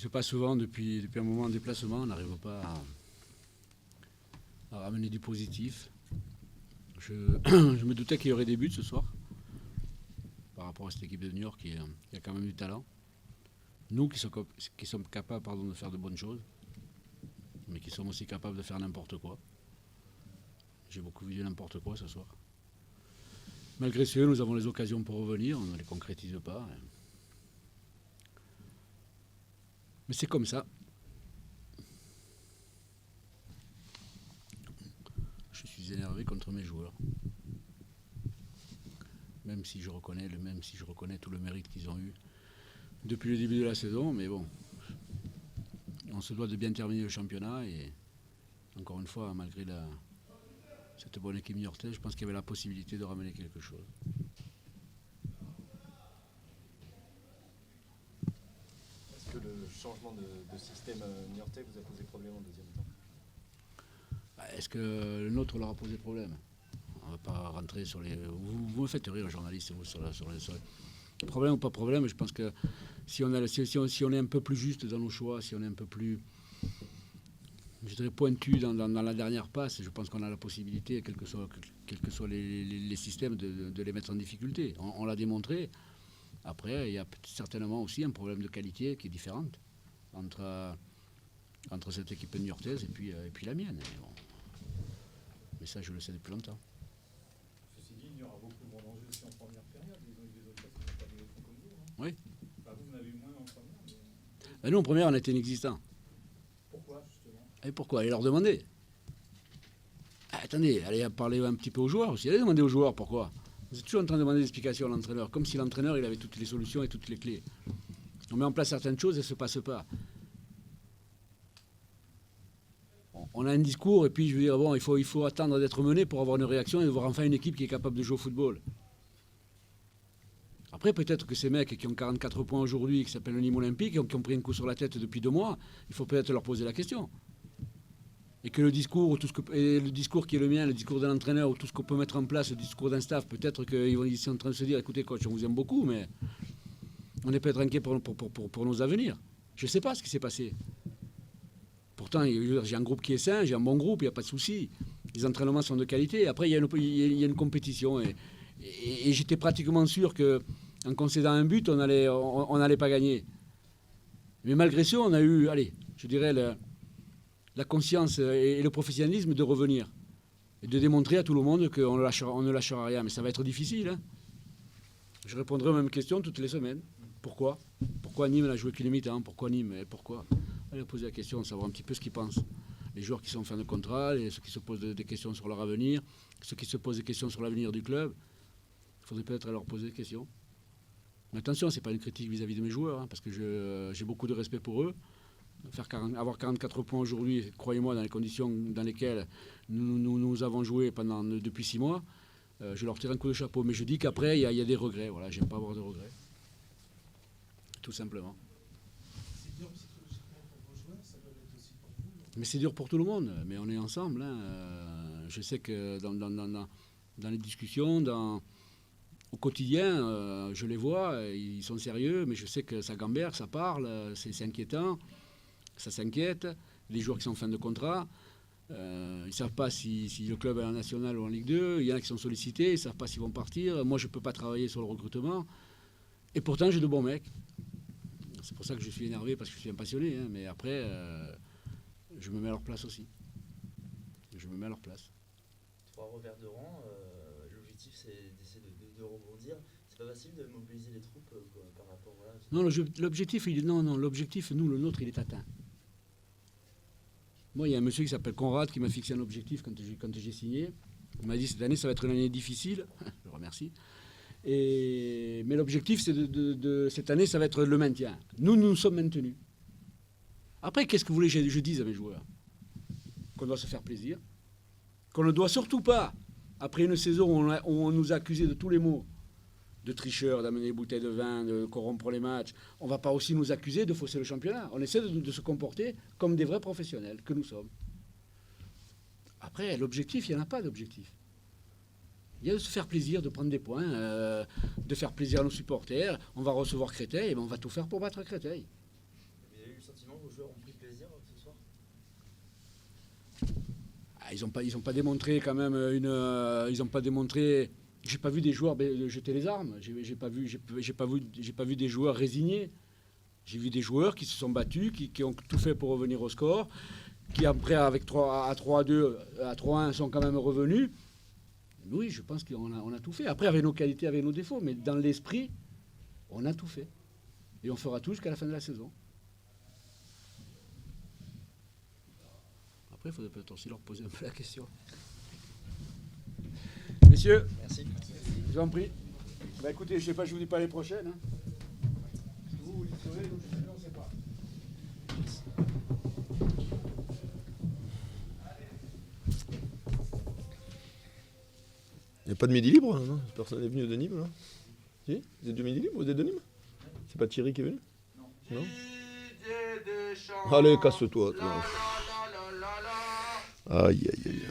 se passe souvent depuis un moment en déplacement, on n'arrive pas à ramener du positif. Je me doutais qu'il y aurait des buts ce soir, par rapport à cette équipe de New York qui a quand même du talent. Nous qui sommes capables de faire de bonnes choses, mais qui sommes aussi capables de faire n'importe quoi. J'ai beaucoup vu de n'importe quoi ce soir. Malgré cela, nous avons les occasions pour revenir, on ne les concrétise pas. Mais c'est comme ça. Je suis énervé contre mes joueurs. Même si je reconnais tout le mérite qu'ils ont eu depuis le début de la saison, mais bon, on se doit de bien terminer le championnat et encore une fois, malgré cette bonne équipe new-yorkaise, je pense qu'il y avait la possibilité de ramener quelque chose. Est-ce que le changement de système new-yorkais vous a posé problème en deuxième temps? Est-ce que le nôtre leur a posé problème? On ne va pas rentrer sur les... Vous me faites rire, journalistes, vous, sur les... Problème ou pas problème, je pense que si on est un peu plus juste dans nos choix, si on est un peu plus, je dirais, pointu dans la dernière passe, je pense qu'on a la possibilité, quels que soient les systèmes, de les mettre en difficulté. On l'a démontré. Après, il y a certainement aussi un problème de qualité qui est différente entre cette équipe new-yorkaise et puis la mienne. Mais ça, je le sais depuis longtemps. Ceci dit, il y aura beaucoup de bons enjeux aussi en première période. Ils ont eu des occasions qui n'ont pas mis au fond comme vous. Hein. Oui. Enfin, vous en avez eu moins en première. Ben nous, en première, on était inexistants. Pourquoi, justement? Et pourquoi? Allez leur demander. Attendez, allez parler un petit peu aux joueurs aussi. Allez demander aux joueurs pourquoi. Vous êtes toujours en train de demander des explications à l'entraîneur, comme si l'entraîneur il avait toutes les solutions et toutes les clés. On met en place certaines choses et elles ne se passent pas. On a un discours et puis je veux dire, bon, il faut attendre d'être mené pour avoir une réaction et de voir enfin une équipe qui est capable de jouer au football. Après, peut-être que ces mecs qui ont 44 points aujourd'hui, qui s'appellent le Nîmes Olympique, qui ont pris un coup sur la tête depuis 2 mois, il faut peut-être leur poser la question. Et que le discours, le discours qui est le mien, le discours de l'entraîneur, ou tout ce qu'on peut mettre en place, le discours d'un staff, peut-être qu'ils sont en train de se dire, écoutez coach, on vous aime beaucoup, mais on est peut-être inquiet pour nos avenirs. Je ne sais pas ce qui s'est passé. Pourtant, j'ai un groupe qui est sain, j'ai un bon groupe, il n'y a pas de souci. Les entraînements sont de qualité. Après, il y a une compétition. Et j'étais pratiquement sûr qu'en concédant un but, on n'allait pas gagner. Mais malgré ça, on a eu, allez, je dirais, la conscience et le professionnalisme de revenir. Et de démontrer à tout le monde qu'on ne lâchera rien. Mais ça va être difficile. Hein. Je répondrai aux mêmes questions toutes les semaines. Pourquoi? Pourquoi Nîmes n'a joué qu'une mi-temps? Pourquoi Nîmes? Pourquoi? Allez poser la question, savoir un petit peu ce qu'ils pensent. Les joueurs qui sont en fin de contrat, ceux qui se posent des questions sur leur avenir, ceux qui se posent des questions sur l'avenir du club. Il faudrait peut-être leur poser des questions. Mais attention, ce n'est pas une critique vis-à-vis de mes joueurs, hein, parce que j'ai beaucoup de respect pour eux. Avoir 44 points aujourd'hui, croyez-moi, dans les conditions dans lesquelles nous avons joué depuis 6 mois, je leur tire un coup de chapeau. Mais je dis qu'après, il y a des regrets. Voilà, j'aime pas avoir de regrets. Tout simplement. C'est dur psychologiquement pour vos joueurs, ça doit l'être aussi pour vous. Mais c'est dur pour tout le monde, mais on est ensemble. Hein. Je sais que dans les discussions, au quotidien, je les vois, ils sont sérieux, mais je sais que ça gamberge, ça parle, c'est inquiétant, ça s'inquiète. Les joueurs qui sont en fin de contrat, ils ne savent pas si le club est en national ou en Ligue 2, il y en a qui sont sollicités, ils ne savent pas s'ils vont partir. Moi, je ne peux pas travailler sur le recrutement. Et pourtant, j'ai de bons mecs. C'est pour ça que je suis énervé, parce que je suis un passionné. Hein, mais après, je me mets à leur place aussi. Je me mets à leur place. 3 revers de rang, l'objectif c'est d'essayer de rebondir. C'est pas facile de mobiliser les troupes par rapport à... Non, l'objectif, nous, le nôtre, il est atteint. Moi, il y a un monsieur qui s'appelle Conrad qui m'a fixé un objectif quand j'ai signé. Il m'a dit cette année, ça va être une année difficile. Je le remercie. Mais l'objectif, c'est cette année, ça va être le maintien. Nous sommes maintenus. Après, qu'est-ce que vous voulez que je dise à mes joueurs? Qu'on doit se faire plaisir. Qu'on ne doit surtout pas, après une saison où on nous a accusés de tous les maux, de tricheurs, d'amener des bouteilles de vin, de corrompre les matchs, on ne va pas aussi nous accuser de fausser le championnat. On essaie de se comporter comme des vrais professionnels que nous sommes. Après, l'objectif, il n'y en a pas d'objectif. Il y a de se faire plaisir, de prendre des points, de faire plaisir à nos supporters. On va recevoir Créteil, et on va tout faire pour battre Créteil. Il y a eu sentiment que vos joueurs ont pris plaisir ce soir? Ils ont pas démontré quand même ils ont pas démontré. J'ai pas vu des joueurs jeter les armes. J'ai pas vu des joueurs résignés. J'ai vu des joueurs qui se sont battus, qui ont tout fait pour revenir au score, qui après avec 3-2, à 3-1 sont quand même revenus. Oui, je pense qu'on a tout fait. Après, avec nos qualités, avec nos défauts, mais dans l'esprit, on a tout fait. Et on fera tout jusqu'à la fin de la saison. Après, il faudrait peut-être aussi leur poser un peu la question. Messieurs, Merci. je vous en prie. Bah écoutez, je sais pas, je vous dis pas les prochaines. Hein. Vous les saurez, nous, on ne sait pas. Il n'y a pas de midi libre, non? Personne n'est venu de Nîmes, là? Si? Vous êtes de midi libre? Vous êtes de Nîmes? C'est pas Thierry qui est venu? Non. Allez, casse-toi, toi. Aïe, aïe, aïe.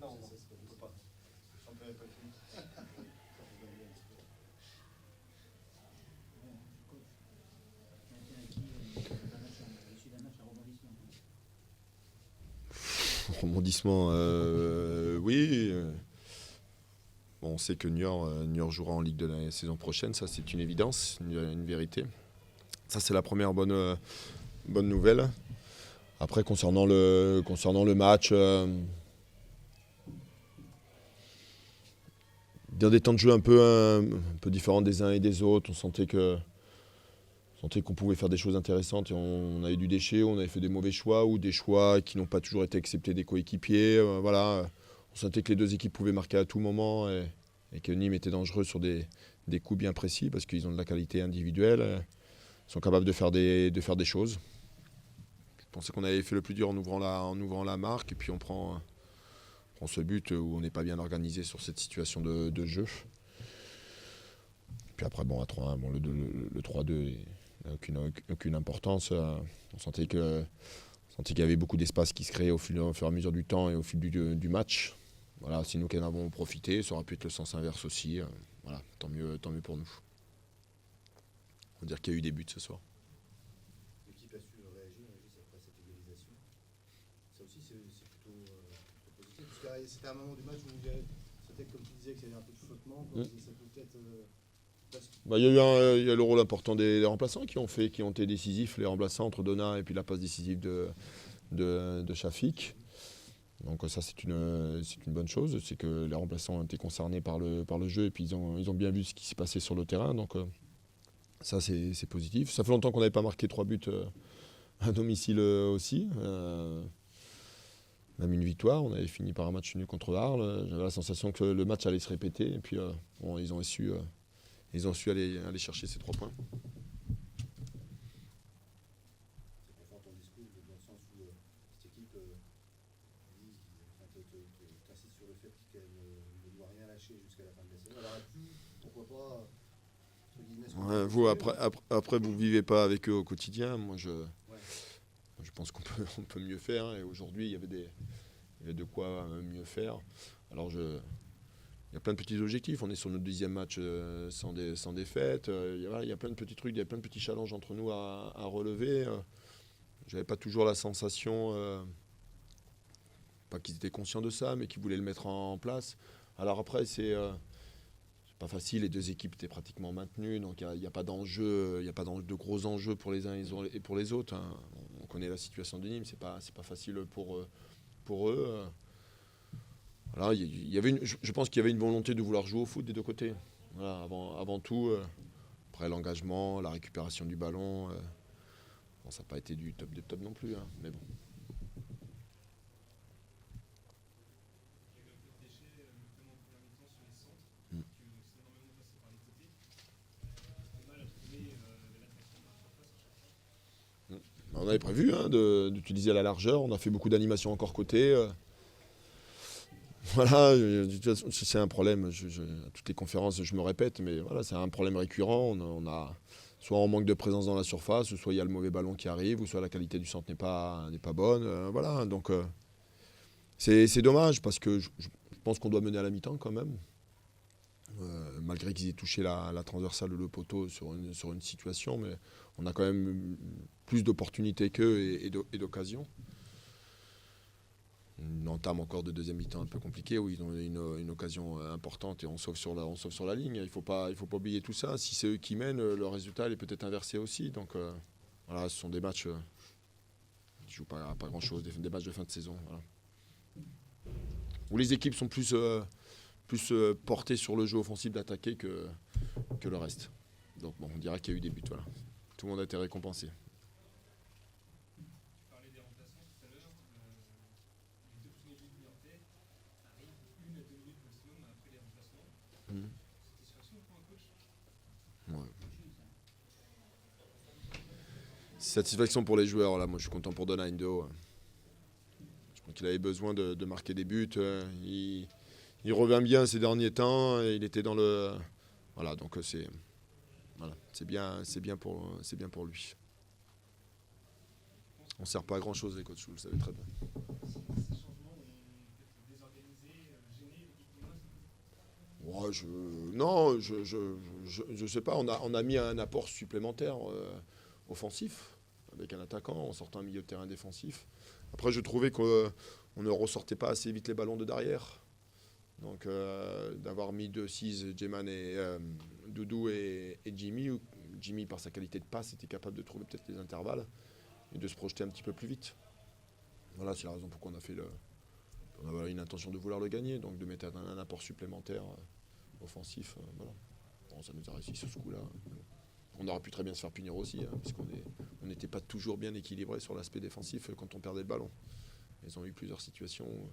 Non, on peut pas. Le championnat n'est pas fini. Rebondissement, oui. Bon, on sait que Niort jouera en Ligue de la saison prochaine, ça c'est une évidence, une vérité. Ça c'est la première bonne nouvelle. Après concernant le match, dans des temps de jeu un peu différents des uns et des autres, on sentait qu'on pouvait faire des choses intéressantes et on avait du déchet, on avait fait des mauvais choix ou des choix qui n'ont pas toujours été acceptés des coéquipiers. Voilà. On sentait que les deux équipes pouvaient marquer à tout moment et que Nîmes était dangereux sur des coups bien précis parce qu'ils ont de la qualité individuelle. Ils sont capables de faire des choses. Je pensais qu'on avait fait le plus dur en ouvrant la marque et puis on prend ce but où on n'est pas bien organisé sur cette situation de jeu. Puis après, bon, à 3-1, bon, le 3-2 n'a aucune importance. On sentait qu'il y avait beaucoup d'espace qui se créait au fur et à mesure du temps et au fil du match. Voilà, si nous qui en avons profité, ça aurait pu être le sens inverse aussi. Voilà, tant mieux pour nous. On va dire qu'il y a eu des buts ce soir. L'équipe a su réagir après cette égalisation. Ça aussi, c'est plutôt positif. Parce que c'était un moment du match où c'était comme tu disais, qu'il y avait un peu de flottement. Ça peut peut-être. Il y a le rôle important des remplaçants qui ont été décisifs, les remplaçants entre Donat et puis la passe décisive de Shafik. Donc ça c'est une bonne chose, c'est que les remplaçants ont été concernés par le jeu et puis ils ont bien vu ce qui s'est passé sur le terrain. Donc ça c'est positif. Ça fait longtemps qu'on n'avait pas marqué 3 buts à domicile aussi. Même une victoire, on avait fini par un match nul contre Arles. J'avais la sensation que le match allait se répéter et puis ils ont su aller chercher ces 3 points. C'est pour faire ton discours dans le sens où cette équipe t'insiste sur le fait qu'elle ne doit rien lâcher jusqu'à la fin de la saison. Elle aurait pu, pourquoi pas, vous, après, vous ne vivez pas avec eux au quotidien. Moi, je pense qu'on peut mieux faire. Et aujourd'hui, il y avait de quoi mieux faire. Alors, il y a plein de petits objectifs. On est sur notre 10e match sans défaite. Il y a plein de petits trucs, il y a plein de petits challenges entre nous à relever. Je n'avais pas toujours la sensation, pas qu'ils étaient conscients de ça, mais qu'ils voulaient le mettre en place. Alors après, c'est pas facile. Les deux équipes étaient pratiquement maintenues, donc il n'y a pas d'enjeu, il n'y a pas de gros enjeux pour les uns et pour les autres. Hein. On connaît la situation de Nîmes, c'est pas facile pour eux. Alors, je pense qu'il y avait une volonté de vouloir jouer au foot des deux côtés. Voilà, avant tout, après l'engagement, la récupération du ballon, bon, ça n'a pas été du top des top non plus, hein, mais bon. On avait prévu d'utiliser à la largeur, on a fait beaucoup d'animations encore côté. Voilà, c'est un problème, à toutes les conférences je me répète, mais voilà, c'est un problème récurrent. On a soit on manque de présence dans la surface, soit il y a le mauvais ballon qui arrive, ou soit la qualité du centre n'est pas bonne. Voilà, donc c'est dommage parce que je pense qu'on doit mener à la mi-temps quand même. malgré qu'ils aient touché la transversale ou le poteau sur une situation, mais on a quand même plus d'opportunités qu'eux et d'occasions. Une entame encore de deuxième mi-temps un peu compliquée où ils ont une occasion importante et on sauve sur la ligne. Il faut pas oublier tout ça. Si c'est eux qui mènent, le résultat est peut-être inversé aussi. Donc voilà, ce sont des matchs qui jouent pas grand-chose, des matchs de fin de saison. Voilà. Où les équipes sont plus portées sur le jeu offensif d'attaquer que le reste. Donc bon, on dirait qu'il y a eu des buts. Voilà. Tout le monde a été récompensé. Ouais. Satisfaction pour les joueurs. Là, moi, je suis content pour Dona Indo. Je pense qu'il avait besoin de marquer des buts. Il revient bien ces derniers temps. Il était dans le. Voilà, donc c'est bien pour lui. On ne sert pas à grand chose les coachs, vous le savez très bien. Ouais, je sais pas. On a mis un apport supplémentaire offensif avec un attaquant en sortant un milieu de terrain défensif. Après, je trouvais qu'on ne ressortait pas assez vite les ballons de derrière. Donc, d'avoir mis 2-6, Djeman et Doudou et Jimmy. Jimmy, par sa qualité de passe, était capable de trouver peut-être les intervalles et de se projeter un petit peu plus vite. Voilà, c'est la raison pour laquelle on avait une intention de vouloir le gagner, donc de mettre un apport supplémentaire offensif. Voilà. Bon, ça nous a réussi sur ce coup-là. On aurait pu très bien se faire punir aussi, parce qu'on n'était pas toujours bien équilibré sur l'aspect défensif quand on perdait le ballon. Ils ont eu plusieurs situations où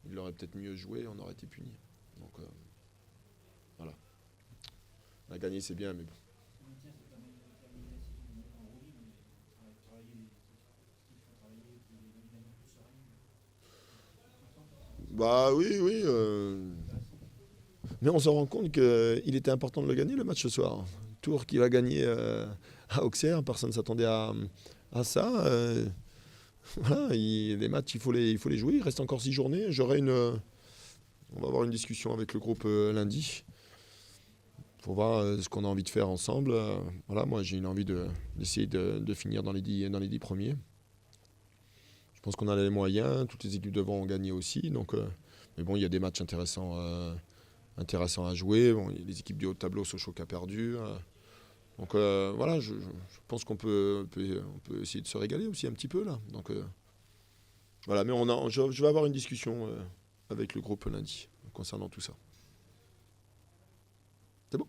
ils l'auraient peut-être mieux joué, on aurait été punis. Donc voilà. On a gagné, c'est bien, mais bon. Bah oui. Mais on se rend compte qu'il était important de le gagner le match ce soir. Tour qu'il a gagné à Auxerre, personne ne s'attendait à ça. Voilà, les matchs, il faut les jouer. Il reste encore 6 journées. On va avoir une discussion avec le groupe lundi pour voir ce qu'on a envie de faire ensemble. Voilà, moi j'ai une envie d'essayer de finir dans les 10 premiers. Je pense qu'on a les moyens, toutes les équipes devant ont gagné aussi. Donc, mais bon, il y a des matchs intéressants à jouer. Bon, les équipes du haut de tableau, Sochaux qui a perdu. Donc voilà, je pense qu'on peut essayer de se régaler aussi un petit peu là. Donc voilà, mais je vais avoir une discussion avec le groupe lundi concernant tout ça. C'est bon ?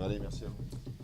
Allez, merci à vous.